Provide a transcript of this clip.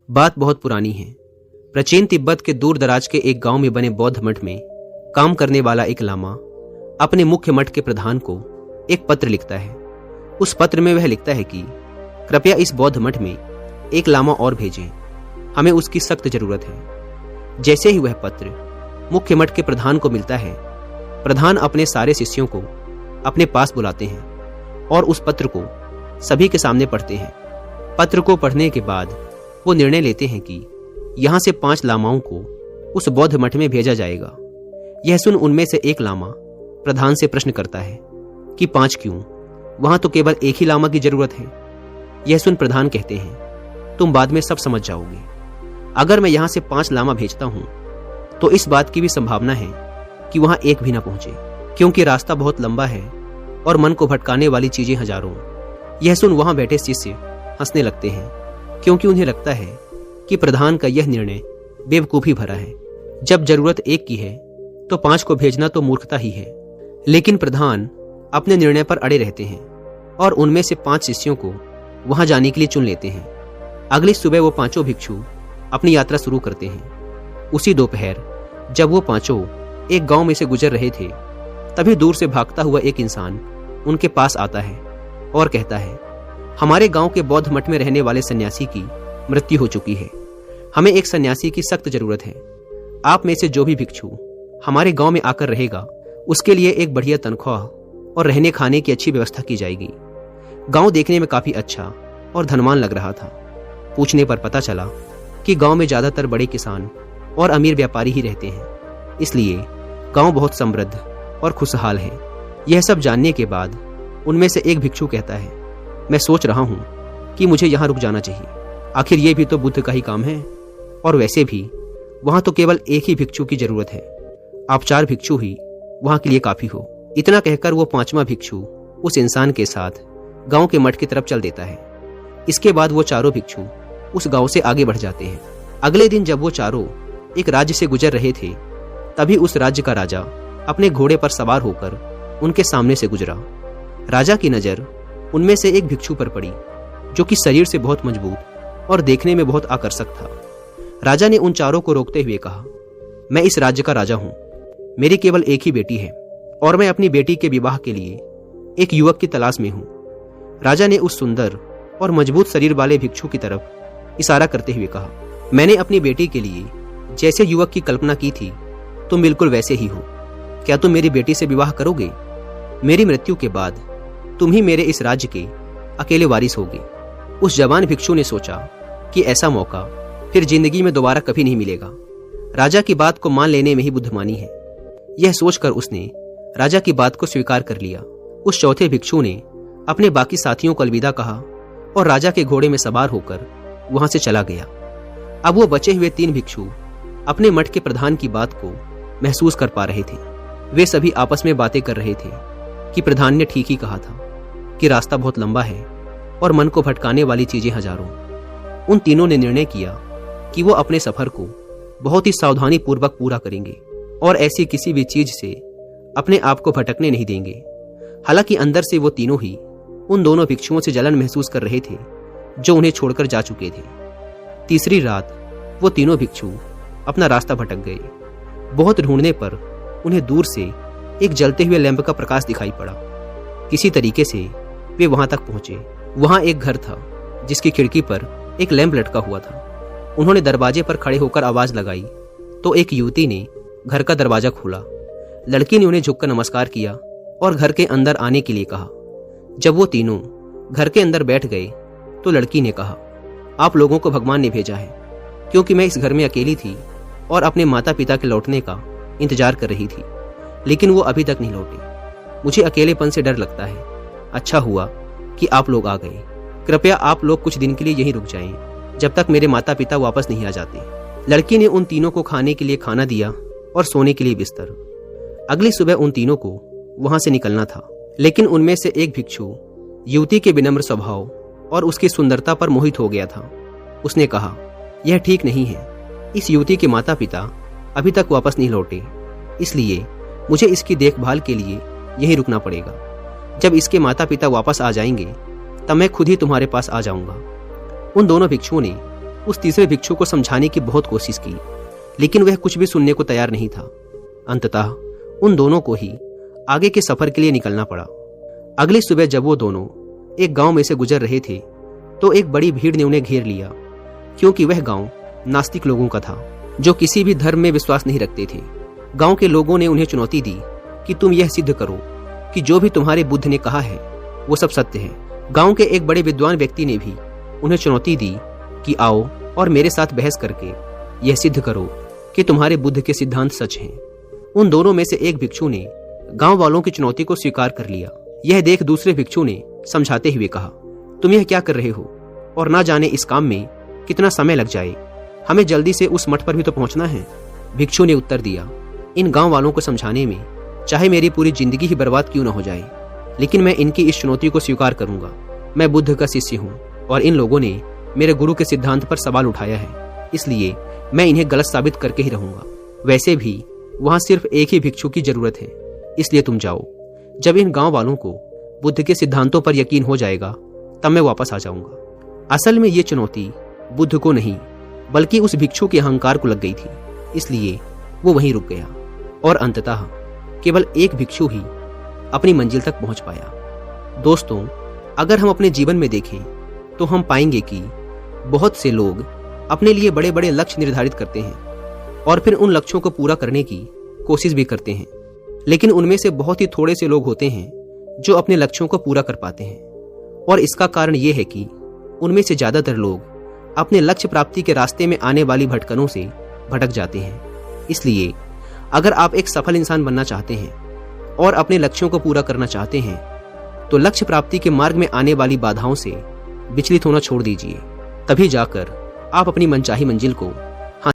बात बहुत पुरानी है। प्राचीन तिब्बत के दूर दराज के एक गांव में बने बौद्ध मठ में काम करने वाला एक लामा अपने मुख्य मठ के प्रधान को एक पत्र लिखता है। उस पत्र में वह लिखता है कि कृपया इस बौद्ध मठ में एक लामा और भेजें, हमें उसकी सख्त जरूरत है। जैसे ही वह पत्र मुख्य मठ के प्रधान को मिलता है, प्रधान अपने सारे शिष्यों को अपने पास बुलाते हैं और उस पत्र को सभी के सामने पढ़ते हैं। पत्र को पढ़ने के बाद वो निर्णय लेते हैं कि यहाँ से 5 लामाओं को उस बौद्ध मठ में भेजा जाएगा। यह सुन उनमें से एक लामा प्रधान से प्रश्न करता है कि 5 क्यों? वहां तो केवल एक ही लामा की जरूरत है। यह सुन प्रधान कहते हैं, तुम बाद में सब समझ जाओगे। अगर मैं यहाँ से 5 लामा भेजता हूं तो इस बात की भी संभावना है कि वहां एक भी ना पहुंचे, क्योंकि रास्ता बहुत लंबा है और मन को भटकाने वाली चीजें हजारों। यह सुन वहां बैठे शिष्य हंसने लगते हैं, क्योंकि उन्हें लगता है कि प्रधान का यह निर्णय बेवकूफी भरा है। जब जरूरत एक की है तो 5 को भेजना तो मूर्खता ही है। लेकिन प्रधान अपने निर्णय पर अड़े रहते हैं और उनमें से 5 शिष्यों को वहां जाने के लिए चुन लेते हैं। अगली सुबह वो 5 भिक्षु अपनी यात्रा शुरू करते हैं। उसी दोपहर जब वो 5 एक गांव में से गुजर रहे थे, तभी दूर से भागता हुआ एक इंसान उनके पास आता है और कहता है, हमारे गांव के बौद्ध मठ में रहने वाले सन्यासी की मृत्यु हो चुकी है। हमें एक सन्यासी की सख्त जरूरत है। आप में से जो भी भिक्षु हमारे गांव में आकर रहेगा, उसके लिए एक बढ़िया तनख्वाह और रहने खाने की अच्छी व्यवस्था की जाएगी। गांव देखने में काफी अच्छा और धनवान लग रहा था। पूछने पर पता चला कि गांव में ज्यादातर बड़े किसान और अमीर व्यापारी ही रहते हैं, इसलिए गांव बहुत समृद्ध और खुशहाल है। यह सब जानने के बाद उनमें से एक भिक्षु कहता है, मैं सोच रहा हूं कि मुझे यहां रुक जाना चाहिए। आखिर ये भी तो बुद्ध का ही काम है, और वैसे भी वहां तो केवल एक ही भिक्षु की जरूरत है। आप 4 भिक्षु ही वहां के लिए काफी हो। इतना कहकर वो 5वां भिक्षु उस इंसान के साथ गांव के मठ की तरफ चल देता है। इसके बाद वो चारों भिक्षु उस गांव से आगे बढ़ जाते हैं। अगले दिन जब वो चारों एक राज्य से गुजर रहे थे, तभी उस राज्य का राजा अपने घोड़े पर सवार होकर उनके सामने से गुजरा। राजा की नजर उनमें से एक भिक्षु पर पड़ी, जो कि शरीर से बहुत मजबूत और देखने में बहुत आकर्षक था। राजा ने उन चारों को रोकते हुए कहा, मैं इस राज्य का राजा हूं। मेरी केवल एक ही बेटी है और मैं अपनी बेटी के विवाह के लिए एक युवक की तलाश में हूं। राजा ने उस सुंदर और मजबूत शरीर वाले भिक्षु की तरफ इशारा करते हुए कहा, मैंने अपनी बेटी के लिए जैसे युवक की कल्पना की थी, तुम बिल्कुल वैसे ही हो। क्या तुम मेरी बेटी से विवाह करोगे? मेरी मृत्यु के बाद तुम ही मेरे इस राज्य के अकेले वारिस होगे। उस जवान भिक्षु ने सोचा कि ऐसा मौका फिर जिंदगी में दोबारा कभी नहीं मिलेगा। राजा की बात को मान लेने में ही बुद्धिमानी है। यह सोचकर उसने राजा की बात को स्वीकार कर लिया। उस चौथे भिक्षु ने अपने बाकी साथियों को अलविदा कहा और राजा के घोड़े में सवार होकर वहां से चला गया। अब वो बचे हुए 3 भिक्षु अपने मठ के प्रधान की बात को महसूस कर पा रहे थे। वे सभी आपस में बातें कर रहे थे कि प्रधान ने ठीक ही कहा था कि रास्ता बहुत लंबा है और मन को भटकाने वाली चीजें हजारों। उन तीनों ने निर्णय किया कि वो अपने सफर को बहुत ही सावधानी पूर्वक पूरा करेंगे और ऐसी किसी भी चीज से अपने आप को भटकने नहीं देंगे। हालांकि अंदर से वो तीनों ही उन दोनों भिक्षुओं से जलन महसूस कर रहे थे जो उन्हें छोड़कर जा चुके थे। तीसरी रात वो तीनों भिक्षु अपना रास्ता भटक गए। बहुत ढूंढने पर उन्हें दूर से एक जलते हुए लैंप का प्रकाश दिखाई पड़ा। किसी तरीके से वे वहां तक पहुंचे। वहां एक घर था जिसकी खिड़की पर एक लैंप लटका हुआ था। उन्होंने दरवाजे पर खड़े होकर आवाज लगाई तो एक युवती ने घर का दरवाजा खोला। लड़की ने उन्हें झुककर नमस्कार किया और घर के अंदर आने के लिए कहा। जब वो तीनों घर के अंदर बैठ गए तो लड़की ने कहा, आप लोगों को भगवान ने भेजा है, क्योंकि मैं इस घर में अकेली थी और अपने माता पिता के लौटने का इंतजार कर रही थी, लेकिन वो अभी तक नहीं लौटे। मुझे अकेलेपन से डर लगता है। अच्छा हुआ कि आप लोग आ गए। कृपया आप लोग कुछ दिन के लिए यहीं रुक जाएं, जब तक मेरे माता पिता वापस नहीं आ जाते। लड़की ने उन तीनों को खाने के लिए खाना दिया और सोने के लिए बिस्तर। अगली सुबह उन तीनों को वहां से निकलना था, लेकिन उनमें से एक भिक्षु युवती के विनम्र स्वभाव और उसकी सुंदरता पर मोहित हो गया था। उसने कहा, यह ठीक नहीं है। इस युवती के माता पिता अभी तक वापस नहीं लौटे, इसलिए मुझे इसकी देखभाल के लिए यहीं रुकना पड़ेगा। जब इसके माता पिता वापस आ जाएंगे तब मैं खुद ही तुम्हारे पास आ जाऊंगा। उन दोनों भिक्षुओं ने उस तीसरे भिक्षु को समझाने की बहुत कोशिश की, लेकिन वह कुछ भी सुनने को तैयार नहीं था। अंततः उन दोनों को ही आगे के सफर के लिए निकलना पड़ा। अगली सुबह जब वो दोनों एक गांव में से गुजर रहे थे तो एक बड़ी भीड़ ने उन्हें घेर लिया, क्योंकि वह गांव नास्तिक लोगों का था जो किसी भी धर्म में विश्वास नहीं रखते थे। गांव के लोगों ने उन्हें चुनौती दी कि तुम यह सिद्ध करो कि जो भी तुम्हारे बुद्ध ने कहा है वो सब सत्य है। गांव के एक बड़े विद्वान व्यक्ति ने भी उन्हें चुनौती दी कि आओ और मेरे साथ बहस करके यह सिद्ध करो कि तुम्हारे बुद्ध के सिद्धांत सच हैं। उन दोनों में से एक भिक्षु ने गांव वालों की चुनौती को स्वीकार कर लिया। यह देख दूसरे भिक्षु ने समझाते हुए कहा, तुम यह क्या कर रहे हो और ना जाने इस काम में कितना समय लग जाए, हमें जल्दी से उस मठ पर भी तो पहुंचना है। भिक्षु ने उत्तर दिया, इन गांव वालों को समझाने में चाहे मेरी पूरी जिंदगी ही बर्बाद क्यों न हो जाए, लेकिन मैं इनकी इस चुनौती को स्वीकार करूंगा। मैं बुद्ध का शिष्य हूँ और इन लोगों ने मेरे गुरु के सिद्धांत पर सवाल उठाया है, इसलिए मैं इन्हें गलत साबित करके ही रहूंगा। वैसे भी वहां सिर्फ एक ही भिक्षु की जरूरत है, इसलिए तुम जाओ। जब इन गांव वालों को बुद्ध के सिद्धांतों पर यकीन हो जाएगा तब मैं वापस आ जाऊंगा। असल में ये चुनौती बुद्ध को नहीं बल्कि उस भिक्षु के अहंकार को लग गई थी, इसलिए वो वहीं रुक गया और अंततः केवल एक भिक्षु ही अपनी मंजिल तक पहुंच पाया। दोस्तों, अगर हम अपने जीवन में देखें तो हम पाएंगे कि बहुत से लोग अपने लिए बड़े बड़े लक्ष्य निर्धारित करते हैं और फिर उन लक्ष्यों को पूरा करने की कोशिश भी करते हैं, लेकिन उनमें से बहुत ही थोड़े से लोग होते हैं जो अपने लक्ष्यों को पूरा कर पाते हैं। और इसका कारण यह है कि उनमें से ज्यादातर लोग अपने लक्ष्य प्राप्ति के रास्ते में आने वाली भटकनों से भटक जाते हैं। इसलिए अगर आप एक सफल इंसान बनना चाहते हैं और अपने लक्ष्यों को पूरा करना चाहते हैं तो लक्ष्य प्राप्ति के मार्ग में आने वाली बाधाओं से विचलित होना छोड़ दीजिए। तभी जाकर आप अपनी मनचाही मंजिल को